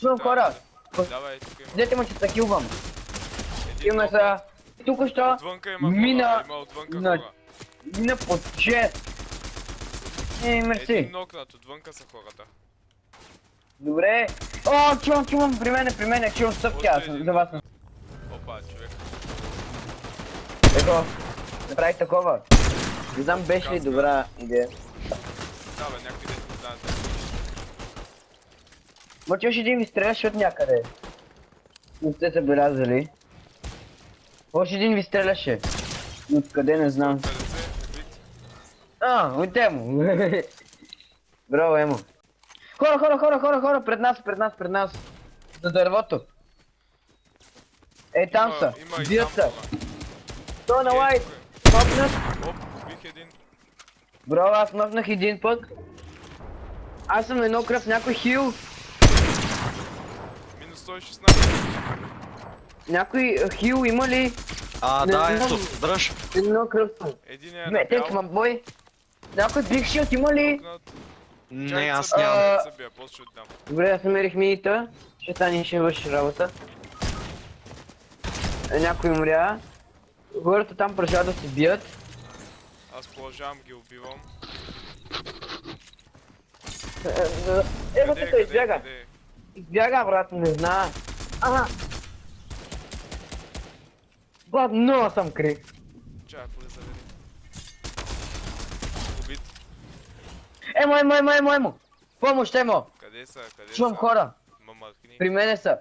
Чувам хора. Давай, тук има. Дете му, че се килвам. Един Имаме нок. са... Тук що Отвънка има мина хора, има отвънка на... хора. Мина под 6. Мерси. Един нокнат, отвънка са хората. Добре. О, чувам, при мене, чувам стъпки, аз Още един за вас. Опа, човек. Ето, направих такова. Не знам, беше ли добра идея. Да бе, някой дете не знаят. Може още един ви стреляше от някъде. Не сте се белязали. Още един ви стреляше. Откъде не знам. 50, убит. От Емо. Браво, Емо. Хора, пред нас. За дървото. Ей, там са. Има и Бият там са. хора. Той на лайт. Тук Нокнат. е. Оп, убих един. Браво, аз нокнах един път. Аз съм на едно кръв, някой хил. Минус 116. Някой хил има ли? Не Да, знам. ето, дръж. Едно кръв съм. Един е на Метек, бял. мамбой. Някой биг шилд има ли? Нокнат. Не, аз Чакай, нямам. чакай, се бия, после ще отдам. Добре, аз намерих минита. Ще стане, ще върши работа. Някой умря. Хората там продължават да се бият. Аз продължавам ги убивам. Ето тук избяга. къде? Избяга, брат, не знае. Ага. Брат, много съм крив. Чакай, заведи. Убит. Емо. Помощ, Емо. Къде са? Чувам хора. Ма махни. При мене са.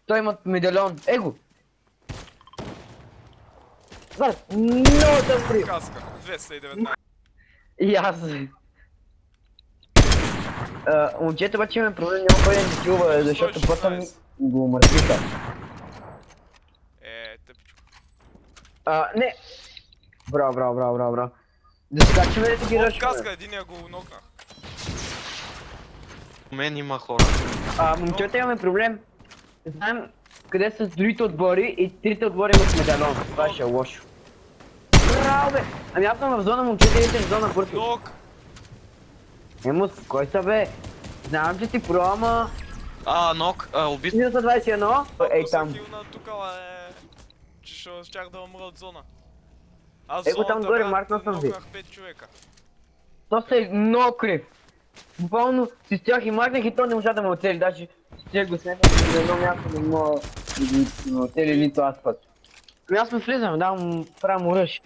Той има медальон. Его. Брат, много съм крив. Каска. 219. И аз. Момчета обаче имаме проблем, няма кой да ни килва, защото пътя ми го мъртвиха. Тъпичко. Не. Браво. Да скачаме да ги От ръшваме. каска, единия го нокнах. У мен има хора. Момчета имаме проблем. Не знаем къде са другите отбори и трите отбори имат медальон. Това ще е лошо. Браво, бе! Ами аз съм в зона, момчета, идете в зона бързо. Нок! Емо, кой са, бе? Знам, че ти про, ама... Нок, убит. Минуса 21. Ей, там. Хилна тука, че ще щях да умра от зона. Аз Его, там зоната, горе, брат, маркнал съм ви. нокнах 5 човека. То са много крив. Буквално си стях и махнах и то не можа да ме оцели. Даже ще го сметам на едно място не мога да ме оцели нито аз път. Ами аз ме влизам, да му правя му ръж.